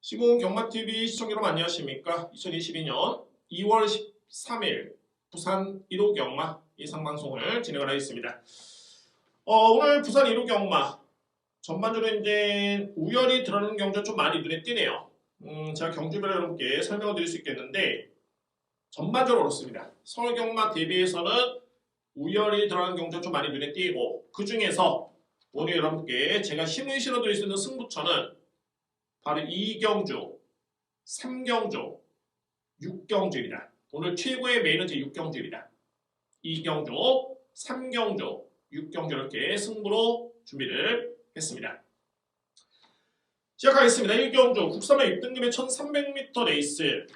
시공 경마TV 시청자 여러분 안녕하십니까? 2022년 2월 13일 부산 1호 경마 예상방송을 진행을 하겠습니다. 오늘 부산 1호 경마 전반적으로 이제 우열이 드러나는 경주가 좀 많이 눈에 띄네요. 제가 경주별로 여러분께 설명을 드릴 수 있겠는데 전반적으로 그렇습니다. 서울 경마 대비해서는 우열이 드러나는 경주가 좀 많이 눈에 띄고 그 중에서 오늘 여러분께 제가 힘을 실어드릴 수 있는 승부처는 바로 2경주, 3경주, 6경주입니다. 오늘 최고의 메인은 제 6경주입니다. 2경주, 3경주, 6경주 이렇게 승부로 준비를 했습니다. 시작하겠습니다. 1경주 국산마 6등급의 1300m 레이스.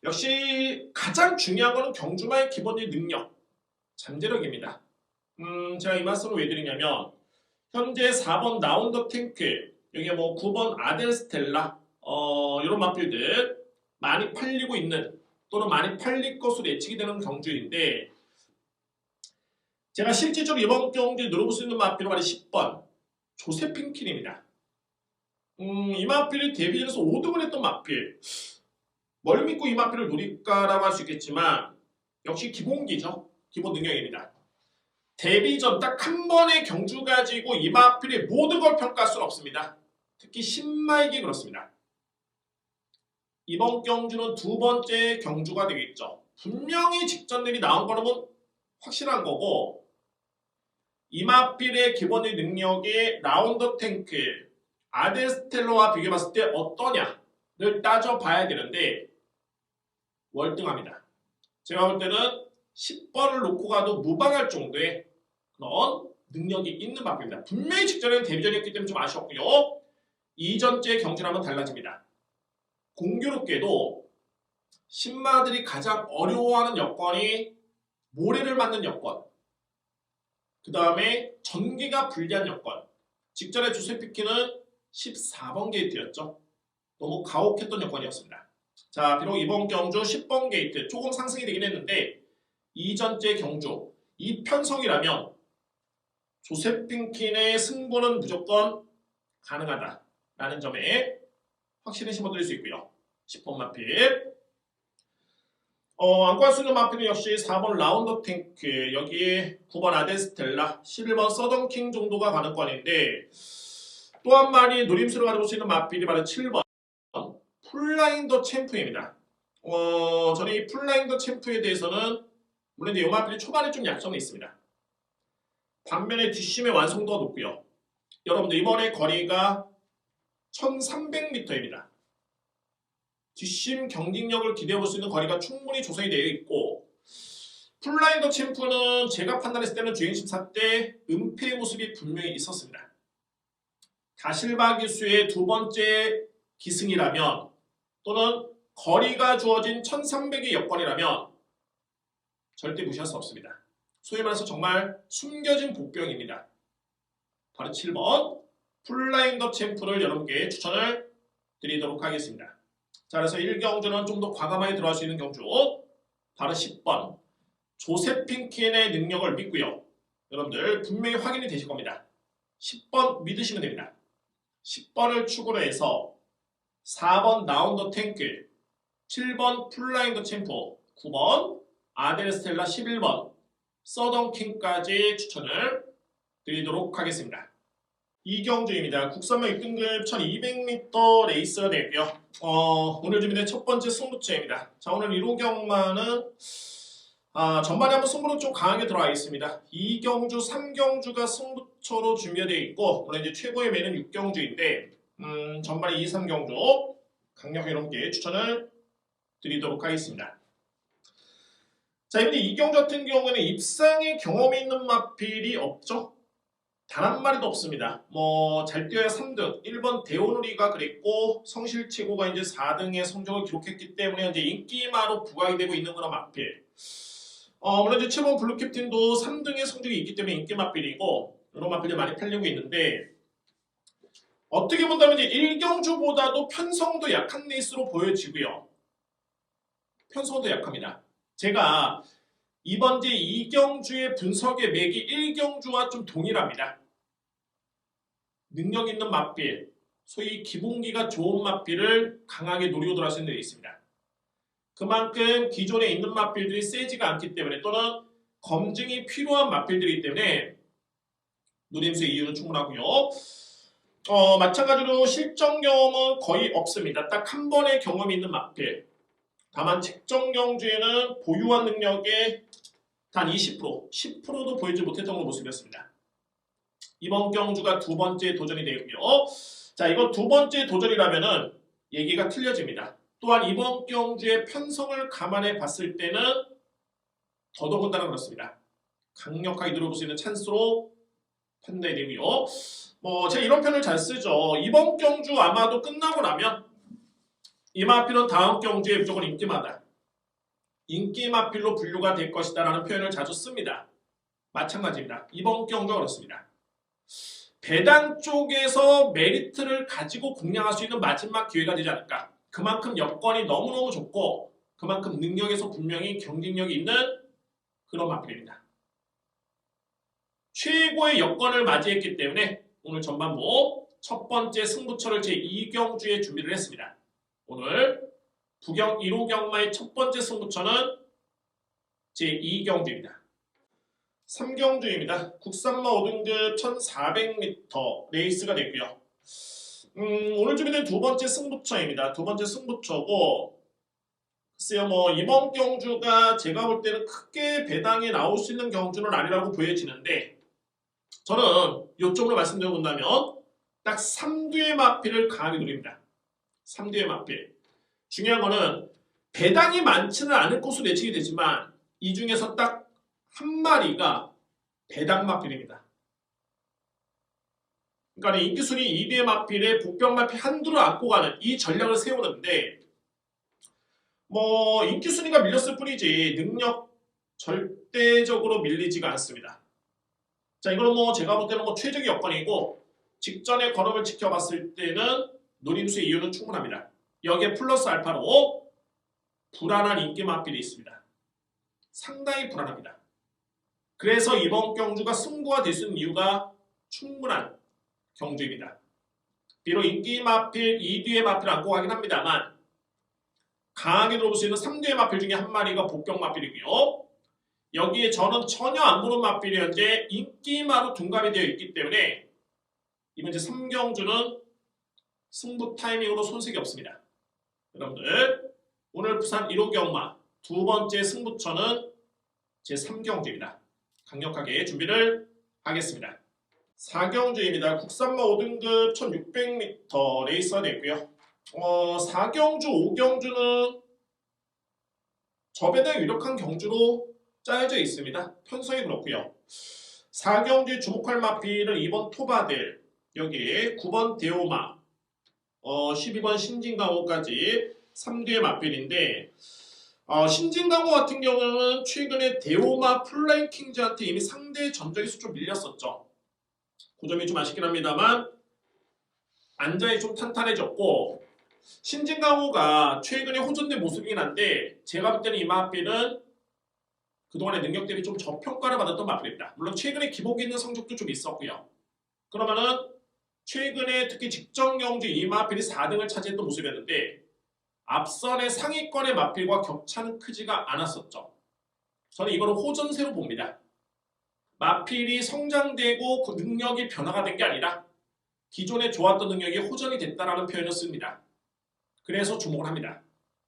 역시 가장 중요한 것은 경주마의 기본적인 능력, 잠재력입니다. 제가 이 말씀을 왜 드리냐면 현재 4번 나운더 탱크 여기에 뭐 9번 아델스텔라 이런 마필들 많이 팔리고 있는 또는 많이 팔릴 것으로 예측이 되는 경주인데 제가 실질적으로 이번 경주에 노려볼 수 있는 마필은 바로 10번 조세핑킨입니다. 이 마필이 데뷔전에서 5등을 했던 마필 뭘 믿고 이 마필을 노릴까라고 할 수 있겠지만 역시 기본기죠. 기본 능력입니다. 데뷔전 딱 한 번의 경주 가지고 이 마필의 모든 걸 평가할 수는 없습니다. 특히 신마에게 그렇습니다. 이번 경주는 두 번째 경주가 되겠죠. 분명히 직전들이 나온 거는 확실한 거고 이 마필의 기본의 능력이 라운더 탱크 아델스텔로와 비교해봤을 때 어떠냐를 따져봐야 되는데 월등합니다. 제가 볼 때는 10번을 놓고 가도 무방할 정도의 그런 능력이 있는 마필입니다. 분명히 직전에는 데뷔전이었기 때문에 좀 아쉬웠고요. 이전째 경주랑은 달라집니다. 공교롭게도 신마들이 가장 어려워하는 여건이 모래를 맞는 여건, 그 다음에 전기가 불리한 여건. 직전에 조세피키는 14번 게이트였죠. 너무 가혹했던 여건이었습니다. 자, 비록 이번 경주 10번 게이트 조금 상승이 되긴 했는데 이전째 경주 이 편성이라면 조세핑킨의 승부는 무조건 가능하다라는 점에 확실히 심어드릴 수 있고요. 10번 마필 안고 할 수 있는 마필은 역시 4번 라운더 탱크 여기에 9번 아데스텔라 11번 서던킹 정도가 가능권인데 또 한 마리 노림수를 가져볼 수 있는 마필이 바로 7번 풀라인 더 챔프입니다. 저는 이 풀라인 더 챔프에 대해서는 물론 이제 이 마필이 초반에 좀 약점이 있습니다. 반면에 뒷심의 완성도가 높고요. 여러분들 이번에 거리가 1300m입니다. 뒷심 경직력을 기대해볼 수 있는 거리가 충분히 조성이 되어 있고 풀라인 더 챔프는 제가 판단했을 때는 주행심사 때 은폐의 모습이 분명히 있었습니다. 다실바 기수의 두 번째 기승이라면 또는 거리가 주어진 1300의 여건이라면 절대 무시할 수 없습니다. 소위 말해서 정말 숨겨진 복병입니다. 바로 7번 풀라인 더 챔프를 여러분께 추천을 드리도록 하겠습니다. 자, 그래서 1경주는 좀 더 과감하게 들어갈 수 있는 경주 바로 10번 조세핑킨의 능력을 믿고요. 여러분들 분명히 확인이 되실 겁니다. 10번 믿으시면 됩니다. 10번을 축으로 해서 4번 나운더 탱크 7번 풀라인 더 챔프 9번 아델스텔라 11번 서던킹까지 추천을 드리도록 하겠습니다. 이경주입니다. 국산마 6등급 1200m 레이스가 되고요. 오늘 준비된 첫 번째 승부처입니다. 자, 오늘 1호 경마는 전반에 한번 승부는 좀 강하게 들어와 있습니다. 2경주, 3경주가 승부처로 준비가 되어 있고 오늘 이제 최고의 매는 6경주인데 전반에 2, 3경주 강력하게 여러분께 추천을 드리도록 하겠습니다. 자, 근데 이경주 같은 경우에는 입상에 경험이 있는 마필이 없죠. 단 한 마리도 없습니다. 잘 뛰어야 3등, 1번 대오누리가 그랬고 성실치고가 이제 4등의 성적을 기록했기 때문에 현재 인기마로 부각이 되고 있는 그런 마필. 물론 이제 7번 블루캡틴도 3등의 성적이 있기 때문에 인기 마필이고 이런 마필이 많이 팔리고 있는데 어떻게 본다면 이제 1경주보다도 편성도 약한 레이스로 보여지고요. 편성도 약합니다. 제가 이번 제 2경주의 분석의 맥이 1경주와 좀 동일합니다. 능력 있는 마필, 소위 기본기가 좋은 마필을 강하게 노리고 돌아올 수 있는 데 있습니다. 그만큼 기존에 있는 마필들이 세지가 않기 때문에 또는 검증이 필요한 마필들이기 때문에 노림수의 이유는 충분하고요. 마찬가지로 실전 경험은 거의 없습니다. 딱 한 번의 경험이 있는 마필. 다만 직전 경주에는 보유한 능력의 단 20%, 10%도 보이지 못했던 모습이었습니다. 이번 경주가 두 번째 도전이 되고요. 자, 이거 두 번째 도전이라면은 얘기가 틀려집니다. 또한 이번 경주의 편성을 감안해 봤을 때는 더더군다나 그렇습니다. 강력하게 들어볼 수 있는 찬스로 판단이 되고요. 제가 이런 표현을 잘 쓰죠. 이번 경주 아마도 끝나고 나면 이 마필은 다음 경주에 무조건 인기마다 인기 마필로 분류가 될 것이다 라는 표현을 자주 씁니다. 마찬가지입니다. 이번 경주가 그렇습니다. 배당 쪽에서 메리트를 가지고 공략할 수 있는 마지막 기회가 되지 않을까. 그만큼 여건이 너무너무 좋고 그만큼 능력에서 분명히 경쟁력이 있는 그런 마필입니다. 최고의 여건을 맞이했기 때문에 오늘 전반부 첫 번째 승부처를 제2경주에 준비를 했습니다. 오늘 부경 1호 경마의 첫 번째 승부처는 제2경주입니다. 3경주입니다. 국산마 5등급 1400m 레이스가 되고요. 오늘 준비된 두 번째 승부처입니다. 두 번째 승부처고 글쎄요, 이번 경주가 제가 볼 때는 크게 배당에 나올 수 있는 경주는 아니라고 보여지는데 저는 요점으로 말씀드려 본다면 딱 3두의 마필을 강하게 노립니다. 3두의 마필. 중요한 거는 배당이 많지는 않을 것으로 예측이 되지만 이 중에서 딱 한 마리가 배당 마필입니다. 그러니까 인기순위 2두의 마필에 복병 마필 한두를 안고 가는 이 전략을 세우는데 인기순위가 밀렸을 뿐이지 능력 절대적으로 밀리지가 않습니다. 자, 이거는 제가 볼 때는 최적의 여건이고 직전의 걸음을 지켜봤을 때는 노림수의 이유는 충분합니다. 여기에 플러스 알파로 불안한 인기 마필이 있습니다. 상당히 불안합니다. 그래서 이번 경주가 승부가 될 수 있는 이유가 충분한 경주입니다. 비록 인기 마필 2뒤의 마필을 안고 가긴 합니다만 강하게 들어볼 수 있는 3뒤의 마필 중에 한 마리가 복병 마필이고요. 여기에 저는 전혀 안 보는 마필이 현재 인기마로 둔갑이 되어 있기 때문에 이번 제 3경주는 승부 타이밍으로 손색이 없습니다. 여러분들 오늘 부산 1호 경마 두 번째 승부처는 제 3경주입니다. 강력하게 준비를 하겠습니다. 4경주입니다. 국산마 5등급 1600m 레이스가 되고요. 4경주, 5경주는 저배당 유력한 경주로 짜여져 있습니다. 편성이 그렇고요. 4경주에 주목할 마필은 2번 토바델, 여기에 9번 대오마, 12번 신진강호까지 3뒤의 마필인데 신진강호 같은 경우는 최근에 대오마 플라잉 킹즈한테 이미 상대 전적에서 좀 밀렸었죠. 그 점이 좀 아쉽긴 합니다만 안전이 좀 탄탄해졌고 신진강호가 최근에 호전된 모습이긴 한데 제가 볼 때는 이 마필은 그동안의 능력 대비 좀 저평가를 받았던 마필입니다. 물론 최근에 기복 있는 성적도 좀 있었고요. 그러면은 최근에 특히 직전 경주 이 마필이 4등을 차지했던 모습이었는데 앞선의 상위권의 마필과 격차는 크지가 않았었죠. 저는 이거를 호전세로 봅니다. 마필이 성장되고 그 능력이 변화가 된 게 아니라 기존에 좋았던 능력이 호전이 됐다라는 표현을 씁니다. 그래서 주목을 합니다.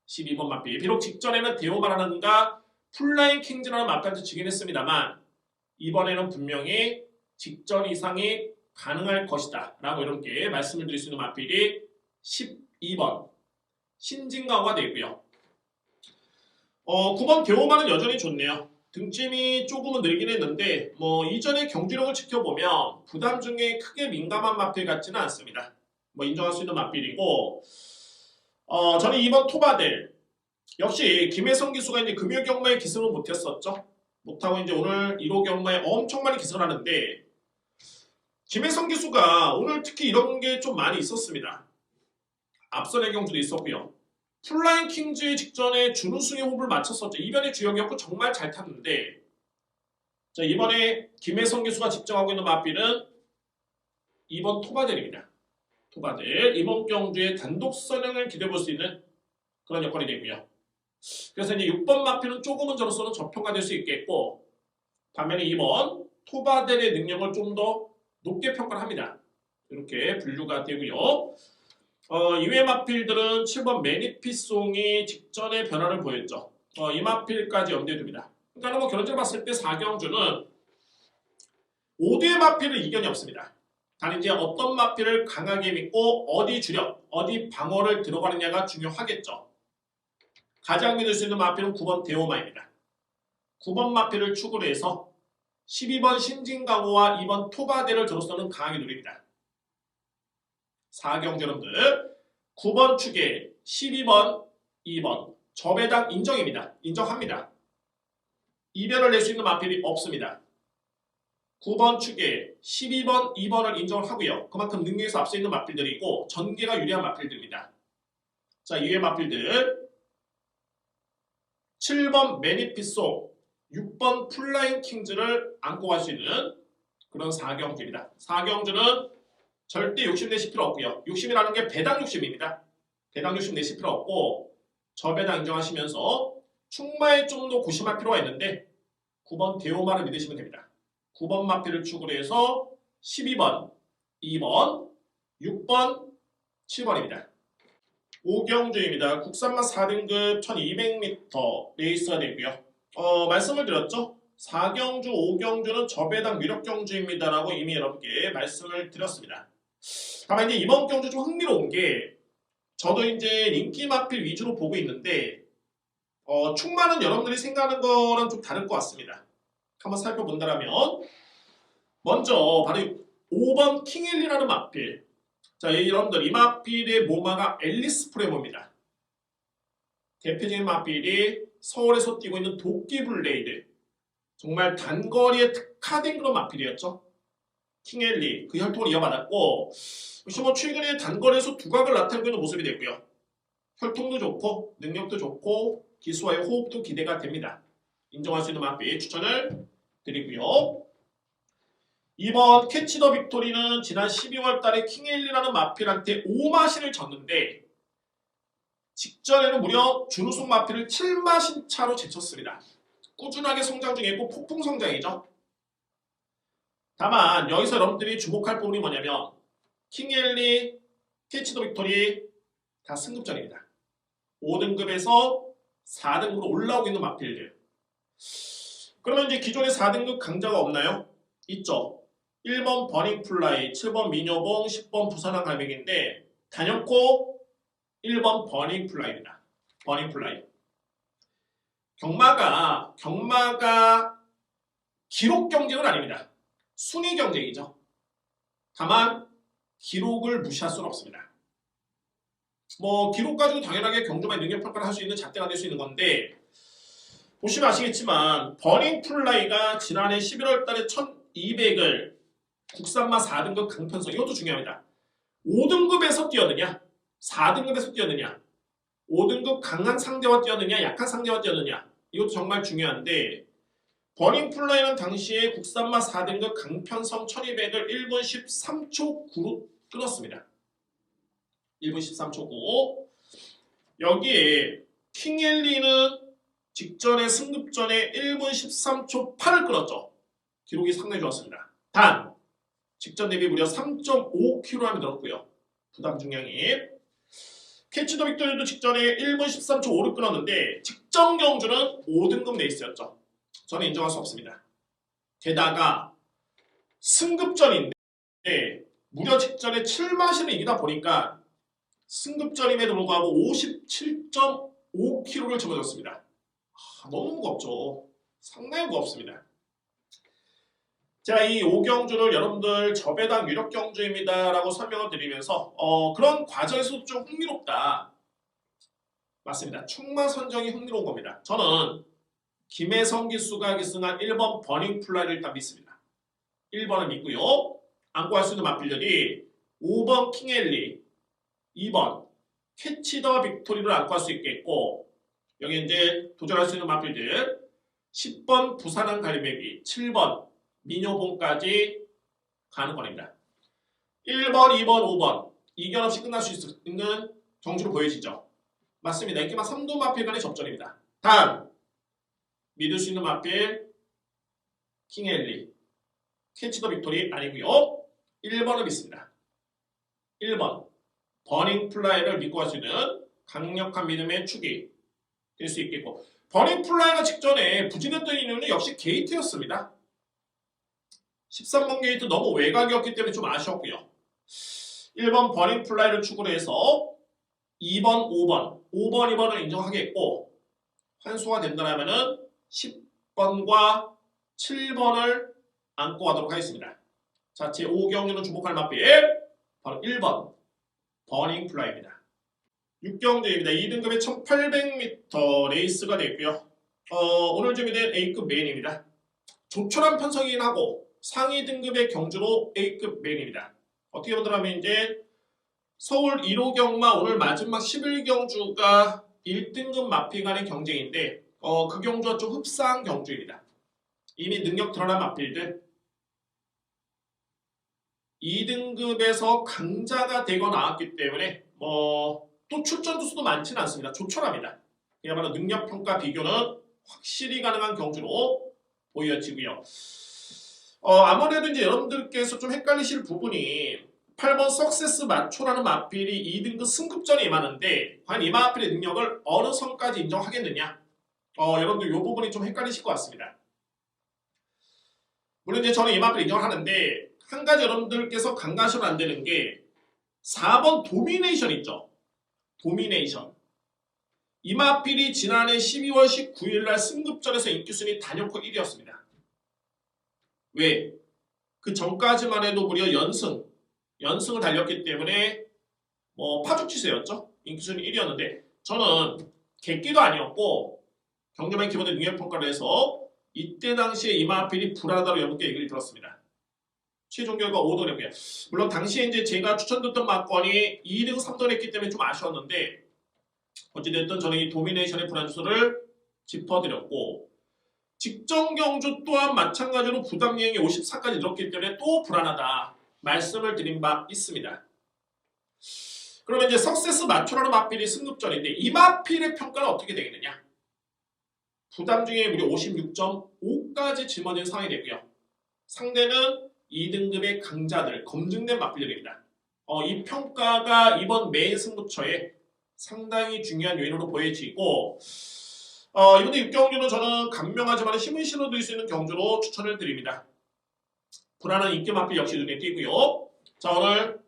12번 마필. 비록 직전에는 대오마라는가 플라잉 킹즈라는 마필한테 지긴 했습니다만 이번에는 분명히 직전 이상이 가능할 것이다 라고 이렇게 말씀을 드릴 수 있는 마필이 12번 신진강호가 되고요. 9번 대오마는 여전히 좋네요. 등짐이 조금은 늘긴 했는데 이전의 경주력을 지켜보면 부담 중에 크게 민감한 마필 같지는 않습니다. 인정할 수 있는 마필이고 저는 2번 토바델 역시 김혜성 기수가 이제 금요 경마에 기승을 못했었죠. 못하고 이제 오늘 1호 경마에 엄청 많이 기승을 하는데 김혜성 기수가 오늘 특히 이런 게 좀 많이 있었습니다. 앞선의 경주도 있었고요. 플라잉 킹즈 직전에 준우승의 호흡을 맞췄었죠. 이변의 주역이었고 정말 잘 탔는데 자, 이번에 김혜성 기수가 집정하고 있는 마필은 2번 토바델입니다. 토바들 이번 경주에 단독 선행을 기대해 볼 수 있는 그런 여건이 되고요. 그래서 이제 6번 마필은 조금은 저로서는 저평가될 수 있겠고, 반면에 2번 토바들의 능력을 좀 더 높게 평가를 합니다. 이렇게 분류가 되고요. 이외 마필들은 7번 매니피송이 직전에 변화를 보였죠. 이 마필까지 염두에 둡니다. 그러니까 뭐 결론적으로 봤을 때 4경주는 5대의 마필은 이견이 없습니다. 단 이제 어떤 마필을 강하게 믿고 어디 주력, 어디 방어를 들어가느냐가 중요하겠죠. 가장 믿을 수 있는 마필은 9번 대오마입니다. 9번 마필을 축으로 해서 12번 신진강호와 2번 토바대를 저로서는 강하게 누립니다. 4경주 여러분들 9번 축에 12번, 2번 저배당 인정입니다. 인정합니다. 이변을 낼 수 있는 마필이 없습니다. 9번 축에 12번, 2번을 인정을 하고요. 그만큼 능력에서 앞서 있는 마필들이고 전개가 유리한 마필들입니다. 자, 이외 마필들 7번 매니피소, 6번 플라잉 킹즈를 안고 갈 수 있는 그런 4경주입니다. 4경주는 절대 욕심내실 필요 없고요. 욕심이라는 게 배당 욕심입니다. 배당 욕심 내실 필요 없고 저배당 인정하시면서 충마에 좀 더 고심할 필요가 있는데 9번 대오마를 믿으시면 됩니다. 9번 마필을 축으로 해서 12번, 2번, 6번, 7번입니다. 5경주입니다. 국산만 4등급 1200m 레이스가 되고요. 말씀을 드렸죠. 4경주, 5경주는 저배당 유력 경주입니다라고 이미 여러분께 말씀을 드렸습니다. 다만 이제 이번 경주 좀 흥미로운 게 저도 이제 인기 마필 위주로 보고 있는데 충마는 여러분들이 생각하는 거랑 좀 다를 것 같습니다. 한번 살펴본다면 먼저 바로 5번 킹엘리라는 마필. 자, 여러분들 이 마필의 모마가 앨리스 프레모입니다. 대표적인 마필이 서울에서 뛰고 있는 도끼 블레이드. 정말 단거리에 특화된 그런 마필이었죠. 킹엘리 그 혈통을 이어받았고 역시 뭐 최근에 단거리에서 두각을 나타내고 있는 모습이 됐고요. 혈통도 좋고 능력도 좋고 기수와의 호흡도 기대가 됩니다. 인정할 수 있는 마필 추천을 드리고요. 2번 캐치 더 빅토리는 지난 12월 달에 킹엘리라는 마필한테 5마신을 졌는데 직전에는 무려 준우승 마필을 7마신 차로 제쳤습니다. 꾸준하게 성장 중에 있고 폭풍 성장이죠. 다만 여기서 여러분들이 주목할 부분이 뭐냐면 킹엘리, 캐치 더 빅토리 다 승급전입니다. 5등급에서 4등급으로 올라오고 있는 마필들. 그러면 이제 기존에 4등급 강자가 없나요? 있죠. 1번 버닝플라이, 7번 미녀봉, 10번 부산항 갈매기인데 단연코 1번 버닝플라이입니다. 버닝플라이. 경마가 기록 경쟁은 아닙니다. 순위 경쟁이죠. 다만 기록을 무시할 수는 없습니다. 뭐 기록 가지고 당연하게 경주마의 능력 평가를 할 수 있는 잣대가 될 수 있는 건데 보시면 아시겠지만 버닝플라이가 지난해 11월 달에 1200을 국산마 4등급 강편성 이것도 중요합니다. 5등급에서 뛰었느냐 4등급에서 뛰었느냐 5등급 강한 상대와 뛰었느냐 약한 상대와 뛰었느냐 이것도 정말 중요한데 버닝플라이는 당시에 국산마 4등급 강편성 1200을 1분 13초 9로 끊었습니다. 1분 13초 9. 여기에 킹엘리는 직전에 승급전에 1분 13초 8을 끊었죠. 기록이 상당히 좋았습니다. 단 직전 대비 무려 3.5kg이 늘었고요. 부담 중량이. 캐치 더 빅토리도 직전에 1분 13초 5를 끊었는데 직전 경주는 5등급 레이스였죠. 저는 인정할 수 없습니다. 게다가 승급전인데 무려 직전에 7마신을 이기다 보니까 승급전임에도 불구하고 57.5kg를 짊어졌습니다. 너무 무겁죠. 상당히 무겁습니다. 제가 이 5경주를 여러분들 저배당 유력 경주입니다 라고 설명을 드리면서 그런 과정에서도 좀 흥미롭다. 맞습니다. 충마 선정이 흥미로운 겁니다. 저는 김혜성 기수가 기승한 1번 버닝플라이를 일단 믿습니다. 1번을 믿고요. 안고 할 수 있는 마필들이 5번 킹엘리, 2번 캐치 더 빅토리를 안고 할 수 있겠고 여기 이제 도전할 수 있는 마필들 10번 부산항 갈매기, 7번 미녀봉까지 가는 거입니다. 1번, 2번, 5번 이견 없이 끝날 수 있는 경주로 보여지죠. 맞습니다. 인기만 3도 마필 간의 접전입니다. 다음 믿을 수 있는 마필 킹엘리 캐치 더 빅토리 아니고요. 1번을 믿습니다. 1번 버닝 플라이를 믿고 갈 수 있는 강력한 믿음의 축이 될 수 있겠고 버닝 플라이가 직전에 부진했던 이유는 역시 게이트였습니다. 13번 게이트 너무 외곽이었기 때문에 좀 아쉬웠고요. 1번 버닝 플라이를 축으로 해서 2번, 5번, 5번, 2번을 인정하겠고 환수가 된다면 10번과 7번을 안고 가도록 하겠습니다. 자, 제 5경주는 주목할 마필 바로 1번 버닝 플라이입니다. 6경주입니다. 2등급의 1800m 레이스가 됐고요. 오늘 준비된 A급 메인입니다. 조촐한 편성이긴 하고 상위 등급의 경주로 A급 메인입니다. 어떻게 보더라면 이제 서울 1호 경마 오늘 마지막 11경주가 1등급 마필 간의 경쟁인데 그 경주와 좀 흡사한 경주입니다. 이미 능력 드러난 마필들 2등급에서 강자가 되거 나왔기 때문에 또 출전 두수도 많지는 않습니다. 조촐합니다. 그야말로 능력평가 비교는 확실히 가능한 경주로 보여지고요. 아무래도 이제 여러분들께서 좀 헷갈리실 부분이 8번 석세스 마초라는 마필이 2등급 승급전에 임하는데 과연 이 마필의 능력을 어느 선까지 인정하겠느냐? 여러분들 이 부분이 좀 헷갈리실 것 같습니다. 물론 이제 저는 이 마필 인정을 하는데 한 가지 여러분들께서 간과하시면 안 되는 게 4번 도미네이션 있죠? 도미네이션. 이 마필이 지난해 12월 19일 날 승급전에서 인기순위 단연코 1위였습니다. 왜? 그 전까지만 해도 무려 연승을 달렸기 때문에 파죽치세였죠. 인기순위 1위였는데 저는 객기도 아니었고 경제만 기본의 능력평가를 해서 이때 당시에 이 마필이 불안하다고 여러분께 얘기를 들었습니다. 최종 결과 5등이었고요. 물론 당시에 이제 제가 추천드렸던 막권이 2등, 3등을 했기 때문에 좀 아쉬웠는데 어찌됐든 저는 이 도미네이션의 불안수를 짚어드렸고 직전 경주 또한 마찬가지로 부담여행이 54까지 늘었기 때문에 또 불안하다 말씀을 드린 바 있습니다. 그러면 이제 석세스 마초라는 마필이 승급전인데 이 마필의 평가는 어떻게 되겠느냐? 부담 중에 무려 56.5까지 짊어진 상황이 되고요. 상대는 2등급의 강자들, 검증된 마필들입니다. 이 평가가 이번 메인 승부처에 상당히 중요한 요인으로 보여지고 이번에 6경주는 저는 간명하지만 힘을 실어드릴 수 있는 경주로 추천을 드립니다. 불안한 인기 마필 역시 눈에 띄고요. 자, 오늘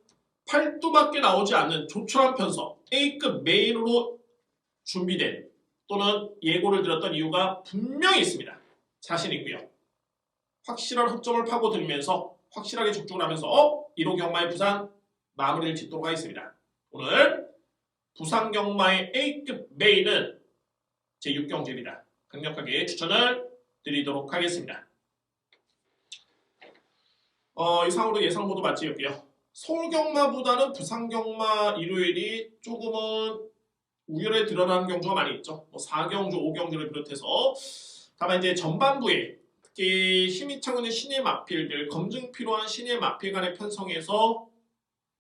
8두밖에 나오지 않는 조촐한 편성 A급 메인으로 준비된 또는 예고를 드렸던 이유가 분명히 있습니다. 자신 있고요. 확실한 허점을 파고들면서 확실하게 적중을 하면서 1호 경마의 부산 마무리를 짓도록 하겠습니다. 오늘 부산 경마의 A급 메인은 제6경주입니다. 강력하게 추천을 드리도록 하겠습니다. 이상으로 예상 모두 마치겠고요. 서울 경마보다는 부산 경마 일요일이 조금은 우열에 드러나는 경주가 많이 있죠. 4경주, 5경주를 비롯해서 다만 이제 전반부에 특히 힘이 차고는 신의 마필들, 검증 필요한 신의 마필 간의 편성에서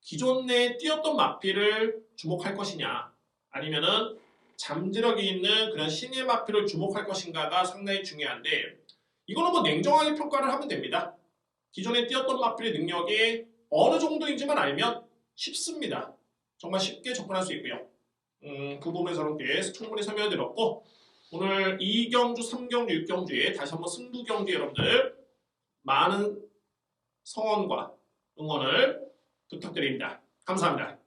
기존에 뛰었던 마필을 주목할 것이냐 아니면은 잠재력이 있는 그런 신의 마필을 주목할 것인가가 상당히 중요한데 이거는 냉정하게 평가를 하면 됩니다. 기존에 뛰었던 마필의 능력이 어느 정도인지만 알면 쉽습니다. 정말 쉽게 접근할 수 있고요. 그 부분에서 여러분께 충분히 설명을 드렸고 오늘 2경주, 3경주, 6경주에 다시 한번 승부 경주에 여러분들 많은 성원과 응원을 부탁드립니다. 감사합니다.